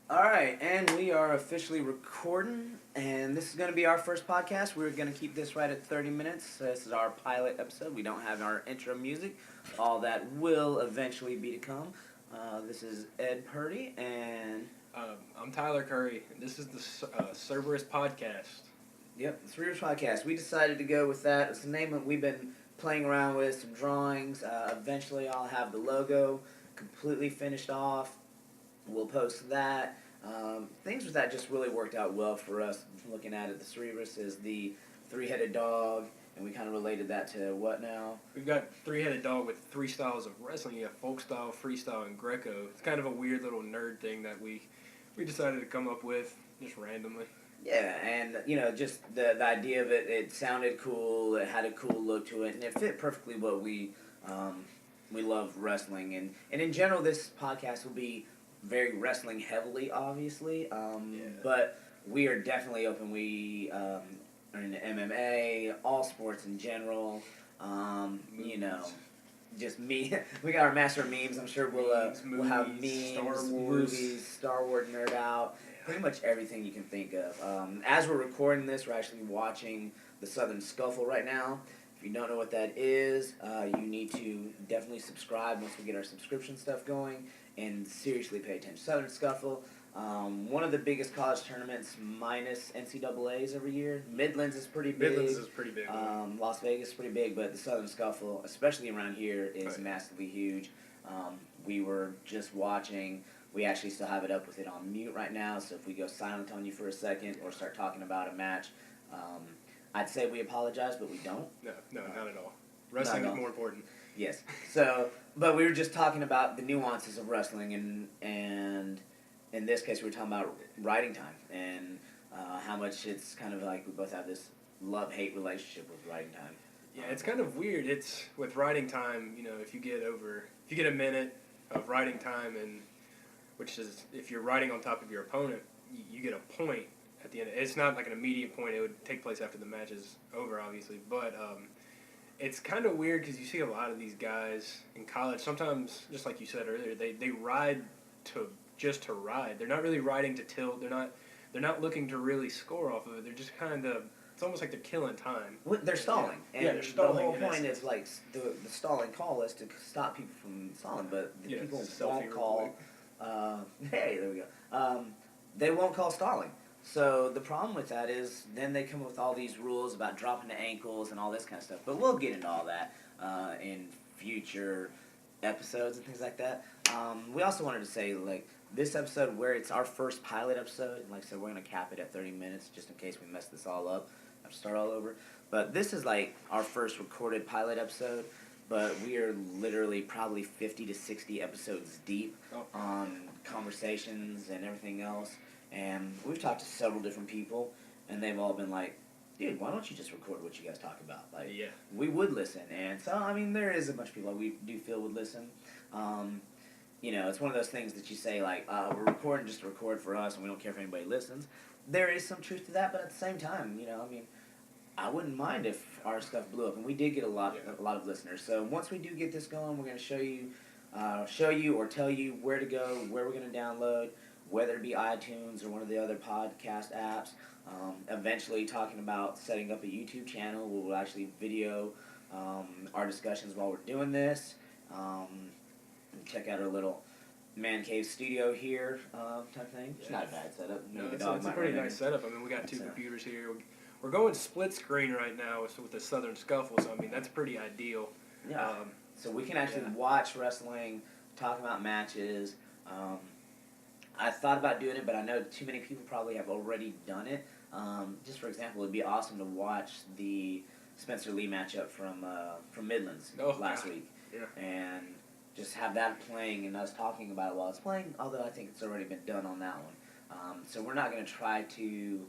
All right, and we are officially recording, and this is going to be our first podcast. We're going to keep this right at 30 minutes. This is our pilot episode. We don't have our intro music. All that will eventually be to come. This is Ed Purdy, and... I'm Tyler Curry, and this is the Cerberus Podcast. Yep, the Cerberus Podcast. We decided to go with that. It's the name that we've been playing around with, some drawings. Eventually I'll have the logo completely finished off. We'll post that. Things with that just really worked out well for us. Looking at it, the Cerberus is the three-headed dog, and we kind of related that to what now? We've got three-headed dog with three styles of wrestling. You have folk style, freestyle, and Greco. It's kind of a weird little nerd thing that we decided to come up with just randomly. Yeah, and just the idea of it, it sounded cool. It had a cool look to it, and it fit perfectly what we love wrestling, and in general, this podcast will be very wrestling heavily, obviously. But we are definitely open. We are into MMA, all sports in general. Just me. We got our master of memes. I'm sure we'll have memes, Star Wars, movies, Star Wars nerd out. Pretty much everything you can think of. As we're recording this, we're actually watching the Southern Scuffle right now. If you don't know what that is, you need to definitely subscribe once we get our subscription stuff going, and seriously pay attention. Southern Scuffle, one of the biggest college tournaments minus NCAAs every year. Midlands is pretty big. Midlands is pretty big. Las Vegas is pretty big, but the Southern Scuffle, especially around here, is massively huge. We were just watching. We actually still have it up with it on mute right now, so if we go silent on you for a second or start talking about a match, I'd say we apologize, but we don't. No, not at all. Wrestling is more important. Yes. So, but we were just talking about the nuances of wrestling, and in this case, we were talking about writing time and how much it's kind of like we both have this love-hate relationship with writing time. Yeah, it's kind of weird. It's with writing time. If you get a minute of writing time, and which is if you're writing on top of your opponent, you get a point at the end. It's not like an immediate point. It would take place after the match is over, obviously. But it's kind of weird because you see a lot of these guys in college. Sometimes, just like you said earlier, they ride just to ride. They're not really riding to tilt. They're not looking to really score off of it. They're just kind of. It's almost like they're killing time. They're stalling. Yeah, and they're stalling. The whole point is like the stalling call is to stop people from stalling, but the people won't call. Hey, there we go. They won't call stalling. So the problem with that is then they come up with all these rules about dropping the ankles and all this kind of stuff. But we'll get into all that in future episodes and things like that. We also wanted to say, like, this episode where it's our first pilot episode, and like I said, we're going to cap it at 30 minutes just in case we mess this all up. Have to start all over. But this is like our first recorded pilot episode. But we are literally probably 50 to 60 episodes deep on conversations and everything else. And we've talked to several different people, and they've all been like, dude, why don't you just record what you guys talk about? Like, we would listen. And so, I mean, there is a bunch of people that we do feel would listen. It's one of those things that you say, like, we're recording just to record for us, and we don't care if anybody listens. There is some truth to that, but at the same time, I wouldn't mind if our stuff blew up, and we did get a lot of listeners. So once we do get this going, we're going to show you or tell you where to go, where we're going to download, whether it be iTunes or one of the other podcast apps. Eventually talking about setting up a YouTube channel. We'll actually video our discussions while we're doing this. Check out our little man cave studio here type thing. It's not a bad setup. No, it's a pretty nice setup. I mean, we got two computers here. We're going split screen right now with the Southern Scuffle, so I mean that's pretty ideal. Yeah. So we can actually watch wrestling, talk about matches. I thought about doing it, but I know too many people probably have already done it. Just for example, it'd be awesome to watch the Spencer Lee matchup from Midlands last week, and just have that playing and us talking about it while it's playing. Although I think it's already been done on that one, so we're not going to try to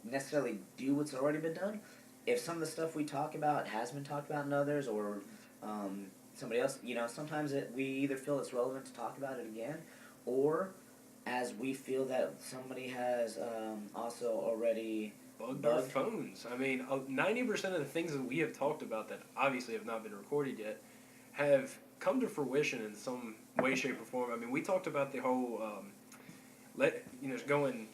necessarily do what's already been done. If some of the stuff we talk about has been talked about in others, or somebody else, sometimes we either feel it's relevant to talk about it again, or as we feel that somebody has also already bugged our phones. I mean, 90% of the things that we have talked about that obviously have not been recorded yet have come to fruition in some way, shape, or form. I mean, we talked about the whole going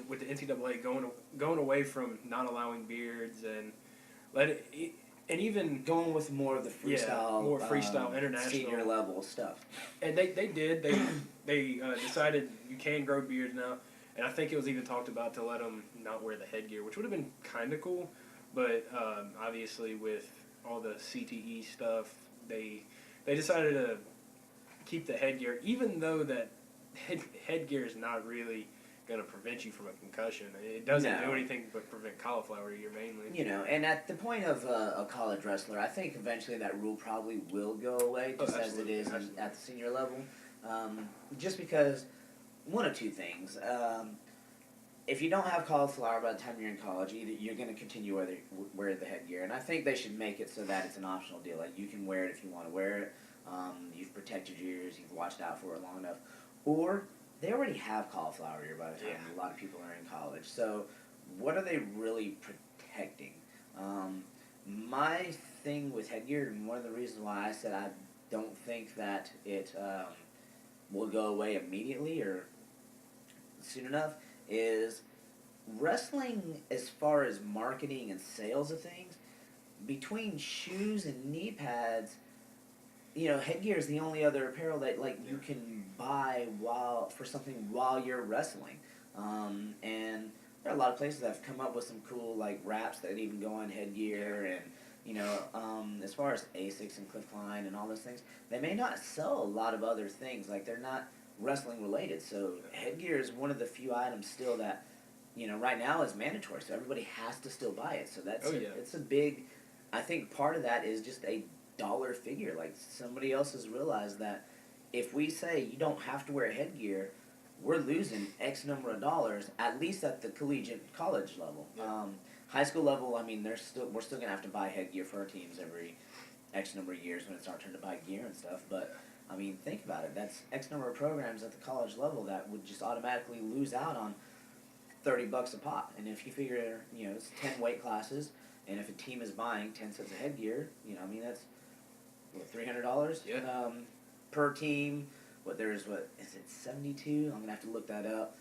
with the NCAA going away from not allowing beards and and even going with more of the freestyle, more freestyle international senior level stuff. And they decided you can grow beards now, and I think it was even talked about to let them not wear the headgear, which would have been kind of cool, but obviously with all the CTE stuff, they decided to keep the headgear, even though that headgear is not really going to prevent you from a concussion. It doesn't do anything but prevent cauliflower ear mainly. And at the point of a college wrestler, I think eventually that rule probably will go away, just as it is at the senior level. Just because, one of two things. If you don't have cauliflower by the time you're in college, either you're going to continue wear the headgear. And I think they should make it so that it's an optional deal. Like, you can wear it if you want to wear it. You've protected your ears. You've watched out for it long enough. Or they already have cauliflower ear by the time a lot of people are in college. So what are they really protecting? My thing with headgear, and one of the reasons why I said I don't think that it will go away immediately or soon enough, is wrestling, as far as marketing and sales of things, between shoes and knee pads, headgear is the only other apparel that you can buy for something while you're wrestling. And there are a lot of places that have come up with some cool wraps that even go on headgear, and as far as Asics and Cliff Klein and all those things, they may not sell a lot of other things. They're not wrestling related. So headgear is one of the few items still that right now is mandatory. So everybody has to still buy it. So it's a big. I think part of that is just a dollar figure. Somebody else has realized that if we say you don't have to wear headgear, we're losing X number of dollars, at least at the collegiate college level. Yeah. High school level, we're still gonna have to buy headgear for our teams every X number of years when it's our turn to buy gear and stuff. But think about it. That's X number of programs at the college level that would just automatically lose out on $30 a pop. And if you figure, it's 10 weight classes, and if a team is buying 10 sets of headgear, that's $300 per team. Is it 72? I'm gonna have to look that up.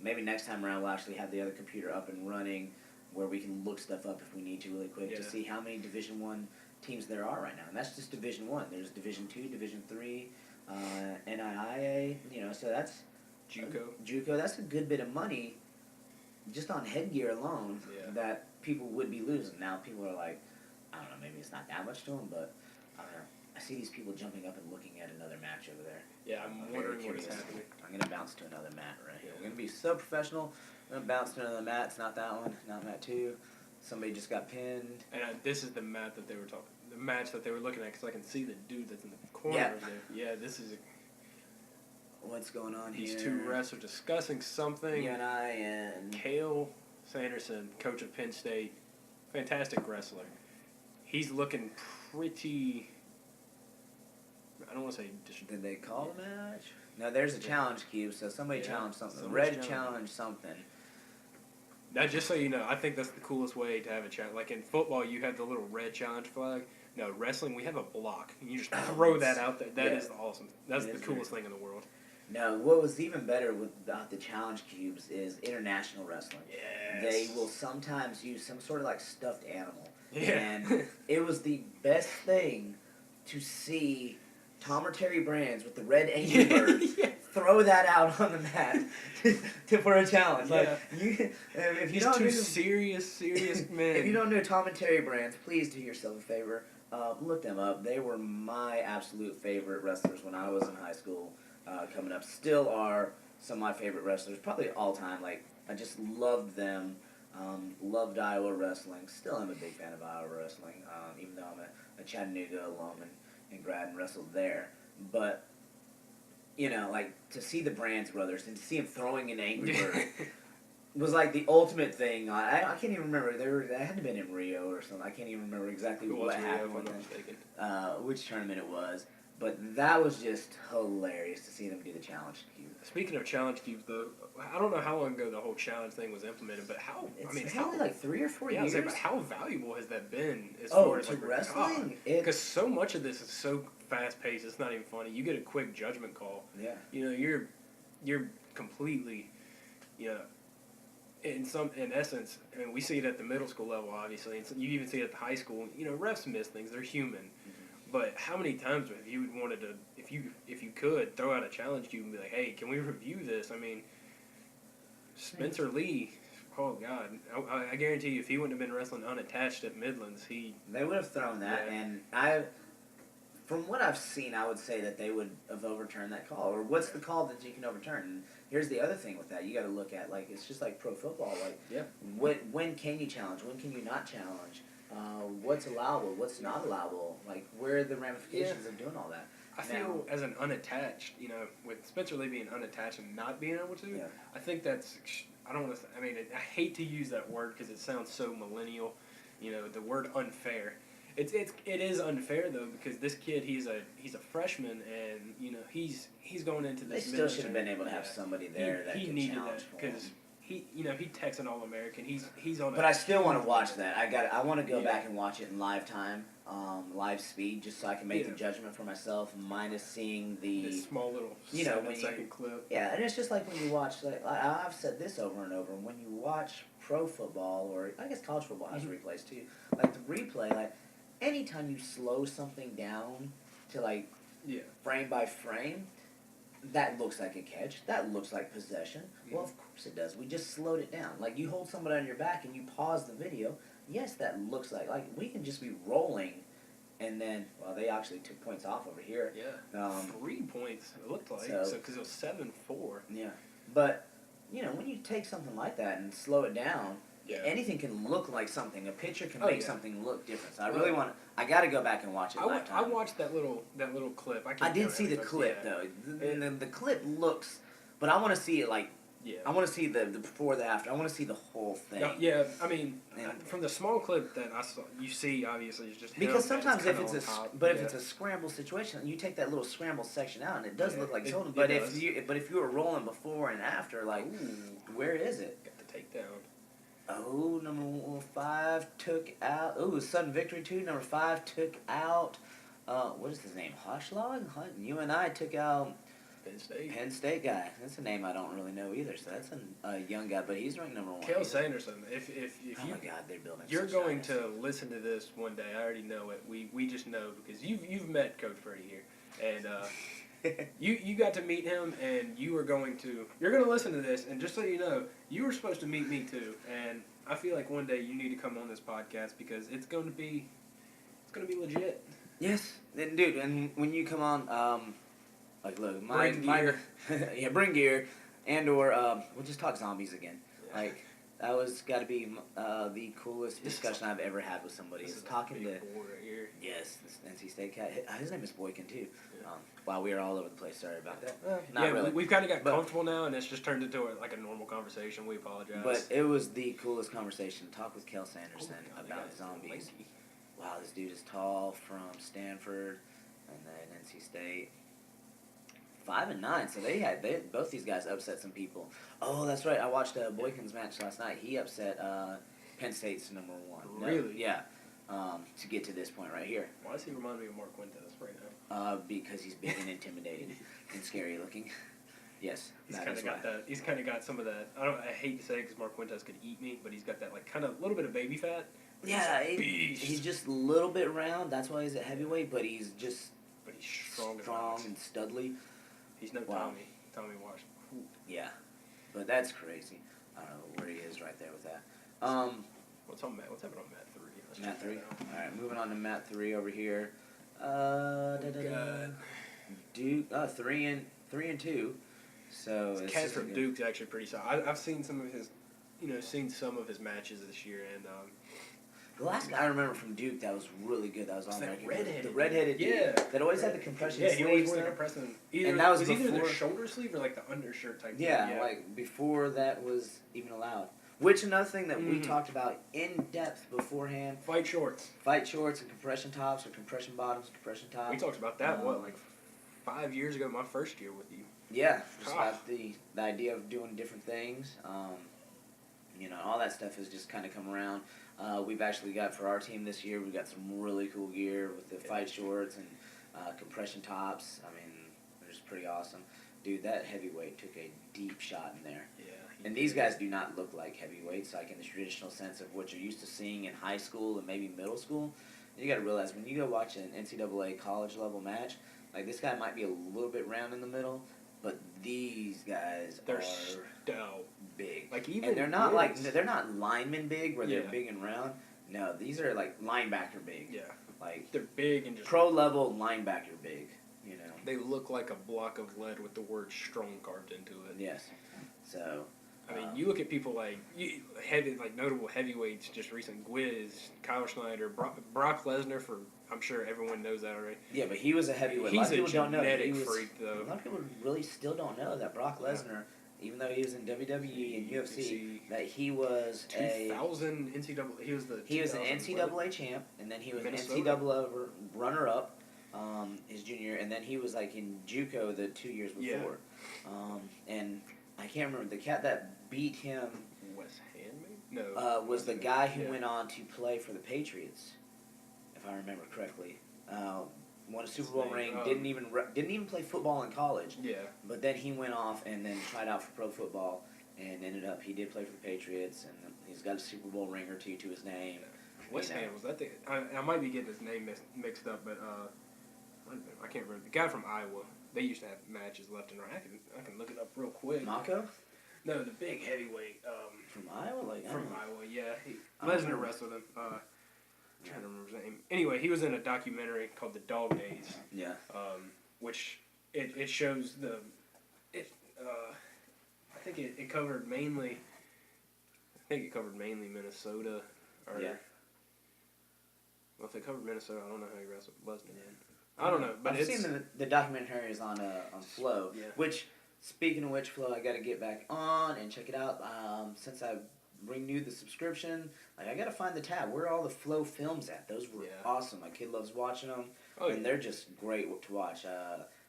Maybe next time around we'll actually have the other computer up and running, where we can look stuff up if we need to really quick to see how many Division I teams there are right now. And that's just Division I. There's Division II, Division III, NIIA. So that's JUCO. That's a good bit of money just on headgear alone that people would be losing. Now people are like, I don't know, maybe it's not that much to them, but I see these people jumping up and looking at another match over there. Yeah, I'm wondering what is happening. I'm going to bounce to another mat right here. We're going to be so professional. I'm going to bounce to another mat. It's not that one, not mat 2. Somebody just got pinned. And this is the mat that they were talking, the match that they were looking at, because I can see the dude that's in the corner over there. Yeah, this is what's going on here? These two wrestlers discussing something. and Cale Sanderson, coach of Penn State, fantastic wrestler. He's looking pretty. I don't want to say. Did they call the match? No, there's a challenge cube, so somebody challenged something. Red challenged something. Now, just so you know, I think that's the coolest way to have a challenge. Like in football, you have the little red challenge flag. No, wrestling, we have a block. You just throw that out there. That is awesome. That's the coolest thing in the world. No, what was even better about the challenge cubes is international wrestling. Yes. They will sometimes use some sort of stuffed animal. Yeah. And it was the best thing to see Tom or Terry Brands with the red angry bird throw that out on the mat for a challenge. If you don't serious men. If you don't know Tom and Terry Brands, please do yourself a favor. Look them up. They were my absolute favorite wrestlers when I was in high school. Coming up, still are some of my favorite wrestlers, probably all time. I just loved them. Loved Iowa wrestling. Still am a big fan of Iowa wrestling, even though I'm a Chattanooga alum and grad and wrestled there. But, to see the Brands brothers and to see them throwing an Angry Bird was the ultimate thing. I can't even remember. They had to have been in Rio or something. I can't even remember exactly what happened with them, which tournament it was. But that was just hilarious to see them do the challenge cube. Speaking of challenge cubes, though, I don't know how long ago the whole challenge thing was implemented, but it's only 3 or 4 years. But how valuable has that been as far as wrestling? Because so much of this is so fast paced, it's not even funny. You get a quick judgment call. Yeah. You're completely, you know, in essence, and we see it at the middle school level, obviously, and you even see it at the high school. You know, refs miss things; they're human. Mm-hmm. But how many times have you wanted to, if you could throw out a challenge to you and be like, "Hey, can we review this?" I mean, Spencer Lee. Oh God, I guarantee you, if he wouldn't have been wrestling unattached at Midlands, they would have thrown that, and from what I've seen, I would say that they would have overturned that call. Or what's the call that you can overturn? And here's the other thing with that: you got to look at, like, it's just like pro football. Like, when can you challenge? When can you not challenge? What's allowable? What's not allowable? Like, where are the ramifications of doing all that? I feel as an unattached, you know, with Spencer Lee being unattached and not being able to, I think that's. I don't want to. I mean, I hate to use that word because it sounds so millennial. You know, the word unfair. It is unfair though, because this kid, he's a freshman, and you know he's going into this. They still should have been able to have somebody there that he could needed challenge that because he Texan All-American. He's on. But I still want to watch that. I want to go back and watch it in live time, live speed, just so I can make the judgment for myself, minus seeing the small little 7-second clip. Yeah, and it's just like when you watch. Like I've said this over and over. When you watch pro football, or I guess college football has replays too. Like the replay, like. Anytime you slow something down to frame by frame, that looks like a catch. That looks like possession. Yeah. Well, of course it does. We just slowed it down. Like you hold somebody on your back and you pause the video. Yes, that looks like we can just be rolling, and then they actually took points off over here. Yeah, 3 points. It looked like because it was 7-4. Yeah, but when you take something like that and slow it down. Yeah. Anything can look like something. A picture can make something look different. So I really want. I got to go back and watch it. I watched that little clip. I didn't see the clip though. The clip looks, but I want to see it like. Yeah. I want to see the before, the after. I want to see the whole thing. Yeah, I mean, from the small clip that I saw, you see obviously it's just because sometimes if it's if it's a scramble situation, you take that little scramble section out and it does look like Solden. But if you were rolling before and after, like, where is it? Got the takedown. Oh, number 5 took out. Oh, sudden victory too. Number 5 took out. What is his name? Hoshlag? You and I took out Penn State guy. That's a name I don't really know either. So that's a young guy, but he's ranked number 1. Kale Sanderson. If oh my God, they're building. You're going to listen to this one day. I already know it. We just know because you've met Coach Freddie here, and. You got to meet him, and you're going to listen to this, and just so you know, you were supposed to meet me too, and I feel like one day you need to come on this podcast because it's going to be legit. Yes, and dude, and when you come on, look, bring gear. Bring gear, and or we'll just talk zombies again. Yeah. Like that was got to be the coolest discussion I've ever had with somebody. Is talking to. Right here. Yes, this NC State cat. His name is Boykin too. Yeah. Wow, we are all over the place. Sorry about that. Not really. We've kind of got comfortable now, and it's just turned into a normal conversation. We apologize. But it was the coolest conversation. Talk with Kel Sanderson about zombies. Lanky. Wow, this dude is tall, from Stanford, and then NC State. 5-9, so they both these guys upset some people. Oh, that's right. I watched Boykin's match last night. He upset Penn State's number 1. Really? Yeah. To get to this point right here. Why does he remind me of Mark Quintes right now? Because he's big and intimidating and scary looking. Yes, he's kind of got that. He's kind of got some of that. I hate to say it because Mark Quintes could eat me, but he's got that kind of little bit of baby fat. Yeah, he's just a little bit round. That's why he's a heavyweight, but he's strong and studly. He's no Tommy Washington. Yeah, but that's crazy. I don't know where he is right there with that. What's happening on Mat 3? Mat 3. All right, moving on to Mat 3 over here. Duke. 3-2. So this cat from Duke's actually pretty solid. I've seen some of his matches this year, and the last guy I remember from Duke that was really good. That was on there. The redheaded dude. That always had the compression sleeves. Yeah, he always wore the compression. And that was either the shoulder sleeve or like the undershirt type. Yeah, like before that was even allowed. Which another thing that we talked about in depth beforehand. Fight shorts and compression tops or compression bottoms, compression tops. We talked about that, like 5 years ago, my first year with you. Yeah, just about the idea of doing different things. All that stuff has just kind of come around. We've actually got, for our team this year, we've got some really cool gear with the fight shorts and compression tops. I mean, they're just pretty awesome. dude, that heavyweight took a deep shot in there. Yeah. And these guys do not look like heavyweights, like in the traditional sense of what you're used to seeing in high school and maybe middle school. You got to realize when you go watch an NCAA college level match, like this guy might be a little bit round in the middle, but these guys they're are big. Like even and they're not lineman big where they're big and round. No, these are like linebacker big. Yeah. Like they're big and just pro level linebacker big. You know. They look like a block of lead with the word strong carved into it. Yes. So. I mean, you look at people like notable heavyweights, just recent Gwiz, Kyle Schneider, Brock Lesnar. I'm sure everyone knows that already. Yeah, but he was a heavyweight. He's a genetic freak, though. A lot of people really still don't know that Brock Lesnar, even though he was in WWE and UFC, that he was 2000 NCAA. He was an NCAA champ, and then he was an NCAA runner-up his junior year, and then he was like in JUCO the 2 years before. And I can't remember the cat that beat him. Wes Handmaid? No. Was the guy who went on to play for the Patriots, if I remember correctly. Won a Super Bowl ring. Didn't even play football in college. Yeah. But then he went off and then tried out for pro football and ended up he did play for the Patriots and he's got a Super Bowl ring or two to his name. Wes Ham was that the? I might be getting his name mixed up, but I can't remember. The guy from Iowa. They used to have matches left and right. I can look it up real quick. Mako? No, the big heavyweight. From Iowa? From Iowa, yeah. Lesnar wrestled him. I'm trying to remember his name. Anyway, he was in a documentary called The Dog Days. Yeah. Which it shows I think it covered mainly. Minnesota. Well, if it covered Minnesota, I don't know how he wrestled Lesnar. I don't know, but I've seen the documentaries on Flow. Yeah. Which, speaking of which, Flow, I got to get back on and check it out. Since I renewed the subscription, I got to find the tab. Where are all the Flow films at? Those were awesome. My kid loves watching them, and they're just great to watch.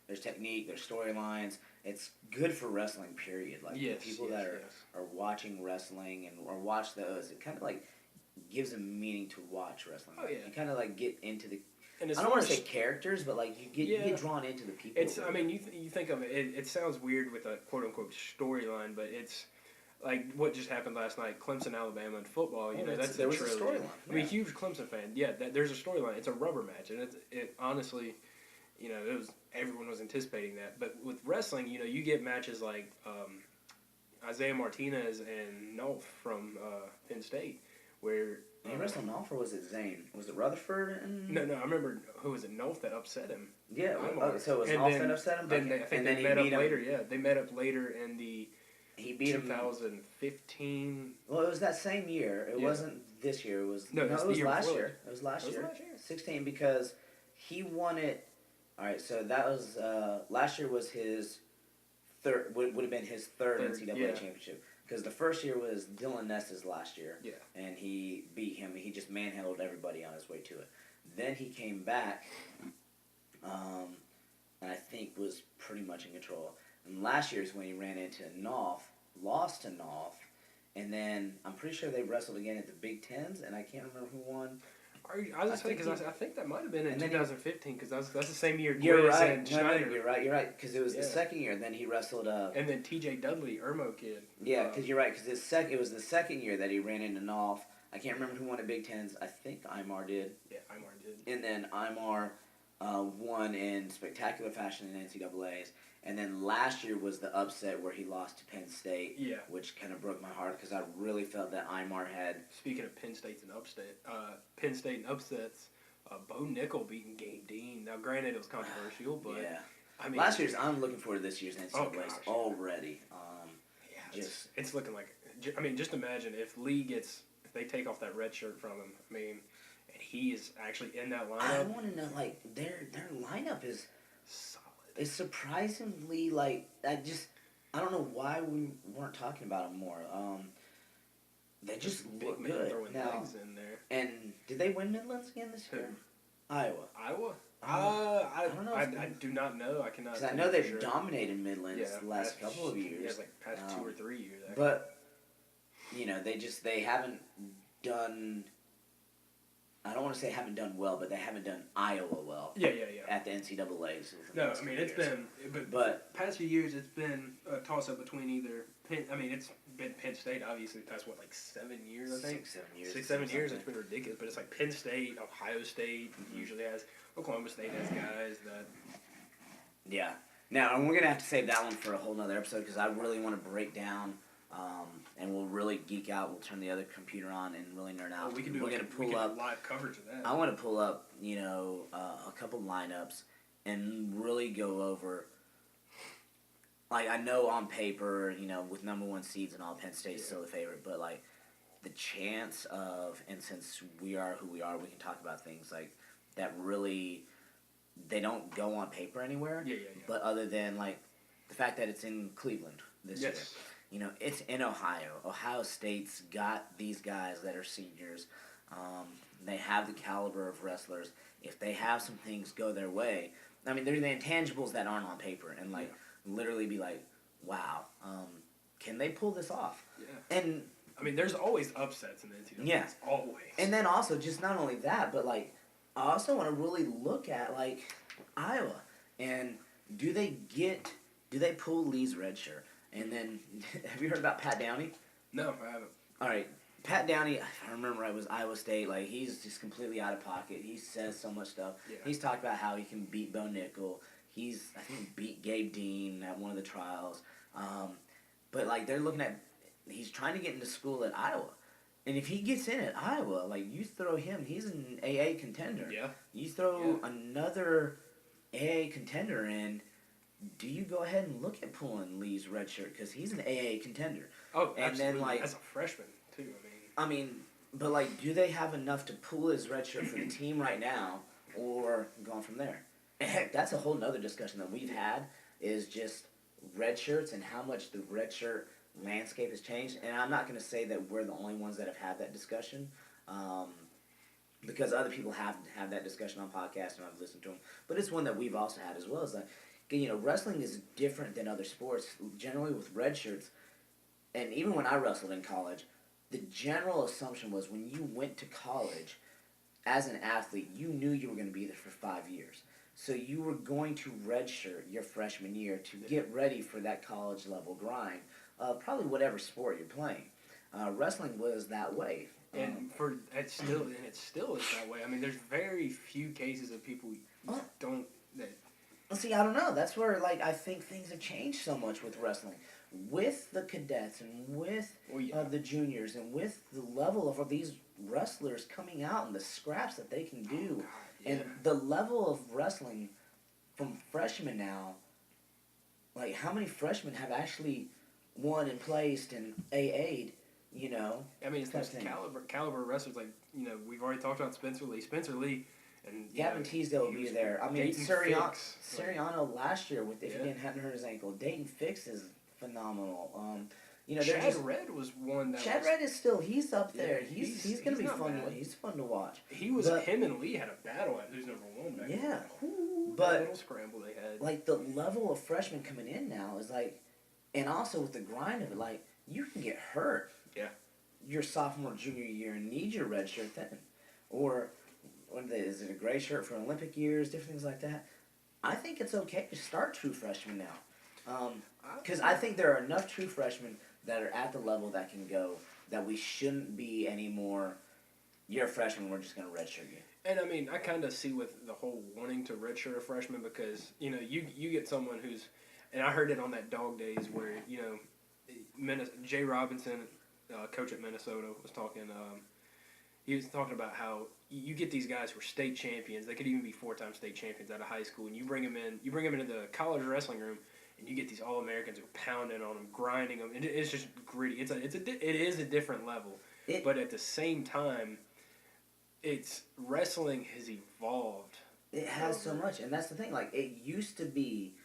There's technique, there's storylines. It's good for wrestling. Period. People that are watching wrestling or watch those, it kind of gives them meaning to watch wrestling. Oh yeah. You kind of get into the. And I don't want to say characters, but you get drawn into the people. I mean, you think of it. It sounds weird with a quote unquote storyline, but it's like what just happened last night. Clemson, Alabama, and football. That's there was a storyline. I'm a huge Clemson fan. Yeah, there's a storyline. It's a rubber match, and it honestly, everyone was anticipating that. But with wrestling, you get matches like Isaiah Martinez and Nolf from Penn State, where. Did he wrestle Nolf or was it Zane? Was it Rutherford? No, I remember who was it? Nolf that upset him. Yeah, so it was Nolf that upset him? Then I think they met up later. Yeah, they met up later in the he beat 2015. Well, it was that same year. It wasn't this year. It was it was last year. It was last year. 16 because he won it. All right, so that was last year was his third. Would have been his third NCAA championship. Because the first year was Dylan Ness's last year. Yeah. And he beat him. He just manhandled everybody on his way to it. Then he came back, and I think was pretty much in control. And last year is when he ran into Nolf, lost to Nolf, and then I'm pretty sure they wrestled again at the Big Tens, and I can't remember who won. I was just saying because I think that might have been in 2015 because that's the same year. You're right. You're right. Because it was the second year. Then he wrestled. And then T.J. Dudley, Irmo kid. Yeah, because you're right. Because it was the second year that he ran into Nolf. I can't remember who won at Big Tens. I think Imar did. Yeah, Imar did. And then Imar won in spectacular fashion in NCAA's. And then last year was the upset where he lost to Penn State. Yeah. Which kind of broke my heart because I really felt that Imar had. Speaking of Penn State and upsets, Bo Nickel beating Gabe Dean. Now, granted, it was controversial, but I mean, last year's. I'm looking forward to this year's NCAA's already. It's looking like. I mean, just imagine if they take off that red shirt from him. I mean, and he is actually in that lineup. I want to know their lineup is. It's surprisingly I don't know why we weren't talking about them more. They just look good now. In there. And did they win Midlands again this year? Iowa. I don't know. I do not know. I cannot. Because I know they've dominated Midlands the last couple of years. Yeah, past 2 or 3 years. Actually. But they haven't done. I don't want to say haven't done well, but they haven't done Iowa well. Yeah. At the NCAA's. No, I mean, it's been, but past few years, it's been a toss-up between either it's been Penn State, obviously, the past, 7 years, I think? 6, 7 years, it's been ridiculous, but it's like Penn State, Ohio State usually has, Oklahoma State has guys that... Yeah. Now, and we're going to have to save that one for a whole nother episode, because I really want to break down, and we'll really geek out. We'll turn the other computer on and really nerd out. We can do live coverage of that. I want to pull up, a couple lineups and really go over... Like, I know on paper, with number 1 seeds and all, Penn State's still the favorite, but, like, the chance of, and since we are who we are, we can talk about things, like, that really, they don't go on paper anywhere. Yeah. But other than, like, the fact that it's in Cleveland this year. It's in Ohio. Ohio State's got these guys that are seniors. They have the caliber of wrestlers. If they have some things go their way, I mean, they're the intangibles that aren't on paper, and, like, literally be like, wow, can they pull this off? Yeah. And I mean, there's always upsets in the NCAA. Yeah. Always. And then also, just not only that, but, like, I also want to really look at, like, Iowa. And do they pull Lee's red shirt? And then, have you heard about Pat Downey? No, I haven't. All right. Pat Downey, if I remember right, was Iowa State. Like, he's just completely out of pocket. He says so much stuff. Yeah. He's talked about how he can beat Bo Nickel. I think, beat Gabe Dean at one of the trials. But, like, they're looking at, he's trying to get into school at Iowa. And if he gets in at Iowa, like, you throw him, he's an AA contender. Yeah. You throw another AA contender in, do you go ahead and look at pulling Lee's red shirt? Because he's an AA contender. Oh, and absolutely. Then, like, as a freshman, too, but, like, do they have enough to pull his red shirt for the team right now, or go on from there? And heck, that's a whole nother discussion that we've had, is just red shirts and how much the red shirt landscape has changed. And I'm not going to say that we're the only ones that have had that discussion, because other people have that discussion on podcasts and I've listened to them. But it's one that we've also had as well. Is that, wrestling is different than other sports. Generally with red shirts, and even when I wrestled in college, the general assumption was when you went to college as an athlete, you knew you were going to be there for 5 years. So you were going to redshirt your freshman year to get ready for that college level grind, probably whatever sport you're playing. Wrestling was that way. And it still is that way. I mean, there's very few cases of people don't. See, I don't know. That's where, like, I think things have changed so much with wrestling, with the cadets and with the juniors and with the level of these wrestlers coming out and the scraps that they can do. And the level of wrestling from freshmen now, like, how many freshmen have actually won and placed and AA'd, I mean, it's like caliber wrestlers, like, we've already talked about Spencer Lee, and Gavin Teasdale will be there. I mean, Siriano last year, if he hadn't hurt his ankle. Dayton Fix is phenomenal. Chad Red was one that Chad Red is still, he's up there. He's going to be fun. He's fun to watch. Him and Lee had a battle at who's number 1 back then. Yeah. But that little scramble they had. Like, the level of freshmen coming in now is like, and also with the grind of it, like, you can get hurt. Yeah. Your sophomore, junior year and need your red shirt then. Or, is it a gray shirt for Olympic years, different things like that. I think it's okay to start true freshmen now. Because I think there are enough true freshmen that are at the level that can go, that we shouldn't be anymore, you're a freshman, we're just going to redshirt you. And, I mean, I kind of see with the whole wanting to redshirt a freshman because, you get someone who's, and I heard it on that Dog Days where, Jay Robinson, coach at Minnesota, was talking, he was talking about how you get these guys who are state champions, they could even be 4-time state champions out of high school, and you bring them into the college wrestling room, and you get these All-Americans who are pounding on them, grinding them. It's just gritty. It is a different level. But at the same time, wrestling has evolved. It has so much, and that's the thing. Like, it used to be,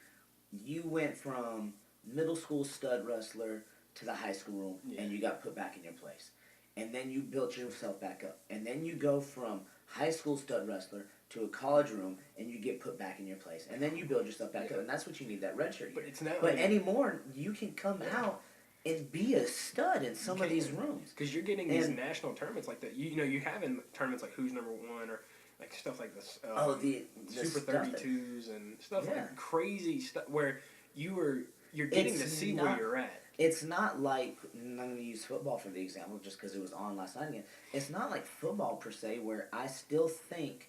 you went from middle school stud wrestler to the high school room, and you got put back in your place. And then you built yourself back up. And then you go from high school stud wrestler to a college room, and you get put back in your place. And then you build yourself back up, and that's what you need, that red shirt. But it's now. But anymore, you can come out and be a stud in some of these rooms. Because you're getting these national tournaments like that. You have in tournaments like Who's Number One or like stuff like this. The Super 32s and stuff like crazy stuff where you're getting to see where you're at. It's not like, I'm going to use football for the example just because it was on last night again. It's not like football per se where I still think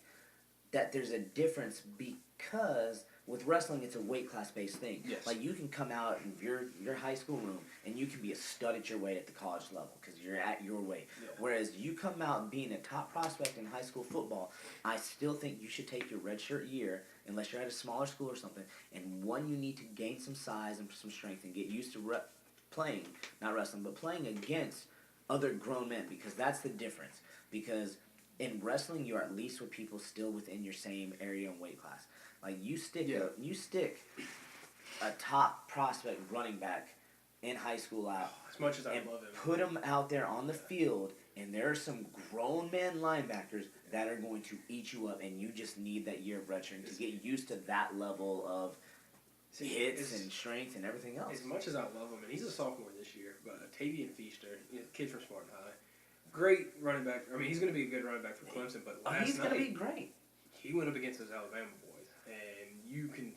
that there's a difference because with wrestling it's a weight class based thing. Yes. Like you can come out in your high school room and you can be a stud at your weight at the college level because you're at your weight. Yeah. Whereas you come out being a top prospect in high school football, I still think you should take your redshirt year, unless you're at a smaller school or something, and you need to gain some size and some strength and get used to playing, not wrestling, but playing against other grown men, because that's the difference. Because in wrestling, you're at least with people still within your same area and weight class. Like you stick a top prospect running back in high school out, as much as I love him, put him out there on the field, and there are some grown man linebackers that are going to eat you up, and you just need that year of redshirt to get used to that level of hits and strength and everything else. As much as I love him, and he's a sophomore this year, but Tavian Feaster, kid from Spartan High, great running back. I mean, he's going to be a good running back for Clemson, but he's going to be great. He went up against those Alabama boys, and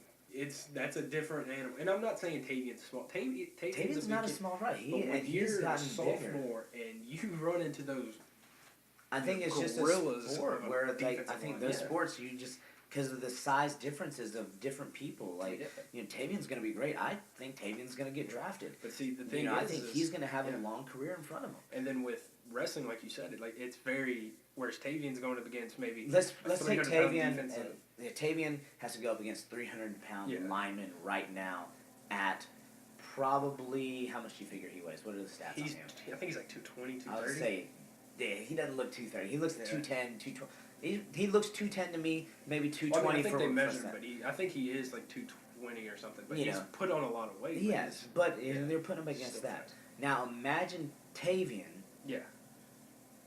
that's a different animal. And I'm not saying Tavian's small. Tavian's not a small right. He's a sophomore, and you run into those. I think it's just a sport where I think those sports you just. Because of the size differences of different people, Tavian's going to be great. I think Tavian's going to get drafted. But see, the thing I think he's going to have a long career in front of him. And then with wrestling, like you said, it's very. Whereas Tavian's going up against maybe. Let's take Tavian. Tavian has to go up against 300-pound linemen right now at probably, how much do you figure he weighs? What are the stats on him? I think he's like 220, 230. I would say, he doesn't look 230. He looks 210, 220. He looks 210 to me, maybe 220 I think they measured him, but I think he is like 220 or something. But he's put on a lot of weight. Yes, but they're putting him against that. Now imagine Tavian. Yeah.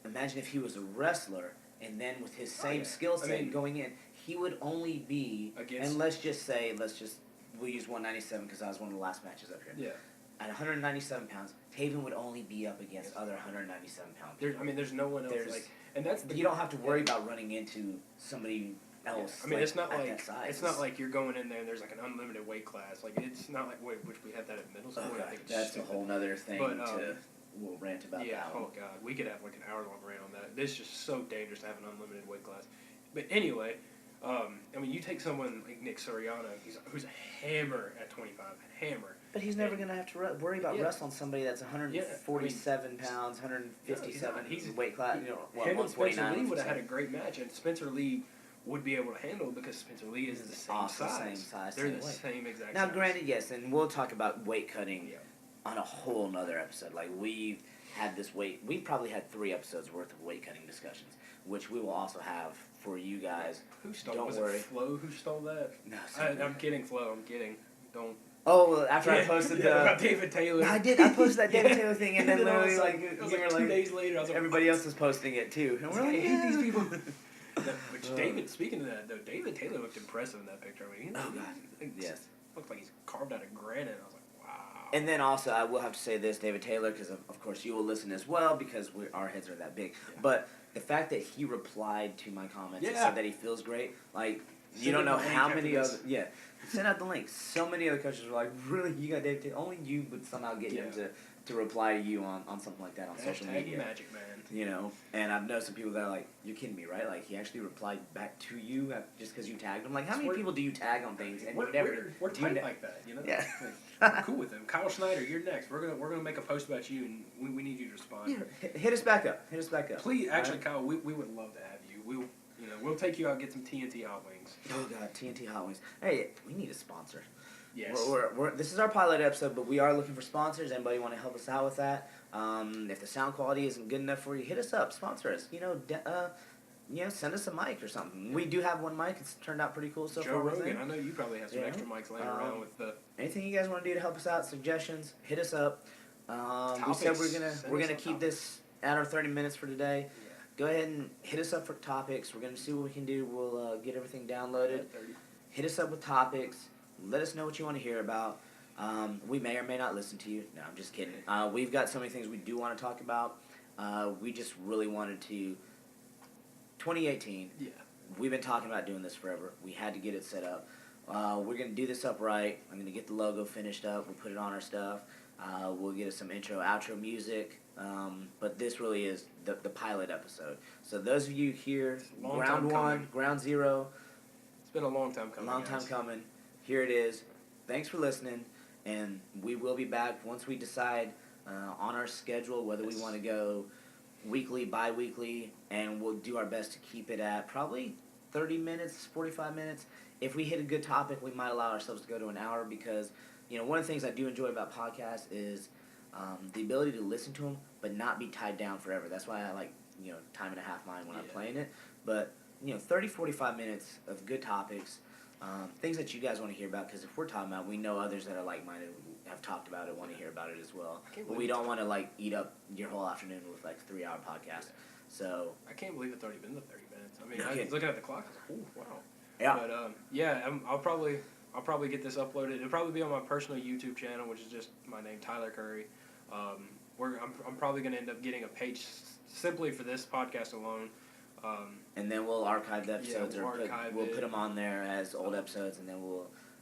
Imagine if he was a wrestler, and then with his same skill set going in, he would only be against. And we'll use 197 because that was one of the last matches up here. Yeah. At 197 pounds, Tavian would only be up against other 197 pound. There's no one else and that's you don't have to worry about running into somebody else. I mean, it's not like you're going in there and there's like an unlimited weight class. Like it's not like which we had that at middle school. Okay. I think that's a whole other thing we'll rant about that. Yeah. Oh God, we could have like an hour-long rant on that. It's just so dangerous to have an unlimited weight class. But anyway, you take someone like Nick Soriano, who's a hammer at 25, hammer. But he's never going to have to worry about wrestling somebody that's 147 pounds, 157 weight class. Him and Spencer Lee would have had a great match, and Spencer Lee would be able to handle because Spencer Lee is the same size. They're the same exact size. Now, granted, yes, and we'll talk about weight cutting on a whole nother episode. Like, we've had this we probably had 3 episodes worth of weight cutting discussions, which we will also have for you guys. Who stole? Don't worry. It Flo who stole that? No, I'm kidding, Flo. I'm kidding. Don't. Oh, well, after I posted about David Taylor. I did. I posted that David Taylor thing, and then literally, it was like 2 days later, I was like, everybody else was posting it too. And we're like, I hate these people. Speaking of that, though, David Taylor looked impressive in that picture. I mean, looked like he's carved out of granite. I was like, wow. And then also, I will have to say this, David Taylor, because of course you will listen as well, because our heads are that big. Yeah. But the fact that he replied to my comments and said that he feels great, like, you don't know how many other... Yeah. Send out the link. So many other coaches were like, really? You got David Taylor? Only you would somehow get him to reply to you on something like that on social media. Magic, man. And I've known some people that are like, you're kidding me, right? Like, he actually replied back to you just because you tagged him. Like, how many people do you tag on things? And we're tight like that, Yeah. We're cool with him. Kyle Schneider, you're next. We're gonna make a post about you, and we need you to respond. Yeah. Hit us back up. Please, actually, Kyle, we would love to have you. We'll take you out and get some TNT Hot Wings. Oh, God, TNT Hot Wings. Hey, we need a sponsor. Yes. This is our pilot episode, but we are looking for sponsors. Anybody want to help us out with that? If the sound quality isn't good enough for you, hit us up. Sponsor us. Send us a mic or something. We do have one mic. It's turned out pretty cool so far. Joe Rogan, I know you probably have some extra mics laying around with the... Anything you guys want to do to help us out, suggestions, hit us up. We said we're gonna keep this at our 30 minutes for today. Yeah. Go ahead and hit us up for topics. We're going to see what we can do. We'll get everything downloaded. Hit us up with topics. Let us know what you want to hear about. We may or may not listen to you. No, I'm just kidding. We've got so many things we do want to talk about. We just really wanted to... 2018. Yeah. We've been talking about doing this forever. We had to get it set up. We're going to do this up right. I'm going to get the logo finished up. We'll put it on our stuff. We'll get us some intro, outro music. But this really is the pilot episode. So those of you here, ground one, ground zero. It's been a long time coming. Here it is. Thanks for listening. And we will be back once we decide on our schedule whether we want to go weekly, bi-weekly, and we'll do our best to keep it at probably 30 minutes, 45 minutes. If we hit a good topic, we might allow ourselves to go to an hour because, one of the things I do enjoy about podcasts is the ability to listen to them but not be tied down forever. That's why I like, time and a half mine when I'm playing it. But, 30, 45 minutes of good topics, things that you guys want to hear about, because if we're talking about, we know others that are like-minded have talked about it, want to hear about it as well. But we don't want to eat up your whole afternoon with 3-hour podcast. So I can't believe it's already been the 30 minutes. I mean, I was looking at the clock. I was like, "Oh, wow." Yeah. But I'll probably get this uploaded. It'll probably be on my personal YouTube channel, which is just my name, Tyler Curry. I'm probably going to end up getting a page simply for this podcast alone. And then we'll archive the episodes, we'll put them on there as old episodes, and then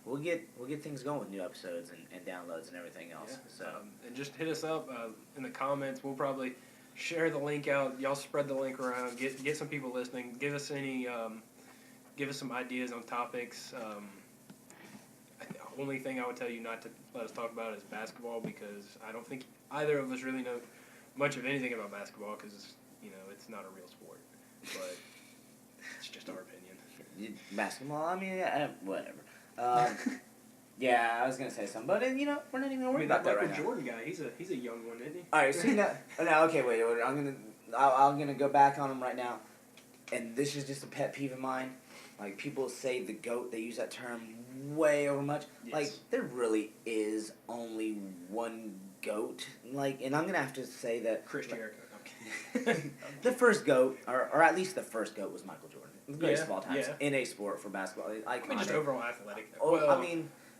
we'll get things going with new episodes and downloads and everything else. Yeah. So and just hit us up in the comments. We'll probably share the link out. Y'all spread the link around. Get some people listening. Give us some ideas on topics. The only thing I would tell you not to let us talk about is basketball, because I don't think either of us really know much of anything about basketball, because it's not a real sport. But it's just our opinion. Basketball, I mean, whatever. Yeah, I was gonna say something, but we're not even worried about that right now. Michael Jordan guy, he's a young one, isn't he? All right, see that? Now, okay, wait. I'm gonna go back on him right now, and this is just a pet peeve of mine. People say the GOAT, they use that term way over much. Yes. There really is only one GOAT. And I'm gonna have to say that Chris Jericho. the first GOAT, or at least the first GOAT, was Michael Jordan. The greatest of all times in a sport for basketball. Just overall athletic.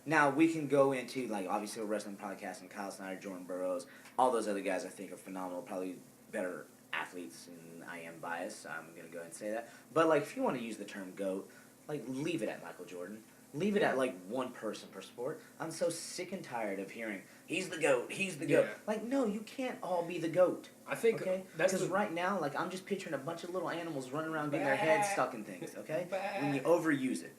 Now we can go into obviously a wrestling podcast, and Kyle Snyder, Jordan Burroughs, all those other guys I think are phenomenal, probably better athletes, and I am biased. I'm gonna go ahead and say that. But if you want to use the term GOAT, leave it at Michael Jordan. Leave it at one person per sport. I'm so sick and tired of hearing he's the GOAT. He's the GOAT. No, you can't all be the GOAT. I think because right now, I'm just picturing a bunch of little animals running around getting their heads stuck in things. Okay, when you overuse it,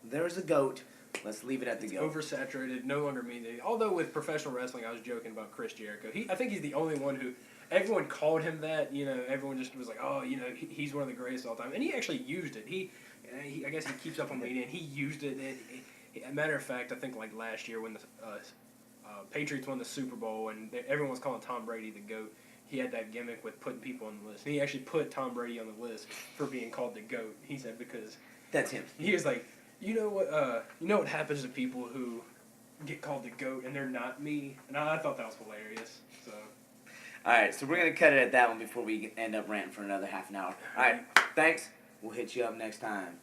there's a GOAT. Let's leave it at the GOAT. Oversaturated, no longer means anything. Although with professional wrestling, I was joking about Chris Jericho. I think he's the only one who, everyone called him that. Everyone just was like, oh, he's one of the greatest of all time, and he actually used it. I guess he keeps up on media, and he used it. As a matter of fact, I think last year when the Patriots won the Super Bowl and everyone was calling Tom Brady the GOAT, he had that gimmick with putting people on the list. And he actually put Tom Brady on the list for being called the GOAT. He said because that's him. He was like, you know what happens to people who get called the GOAT and they're not me, and I thought that was hilarious. So. All right, so we're gonna cut it at that one before we end up ranting for another half an hour. All right, thanks. We'll hit you up next time.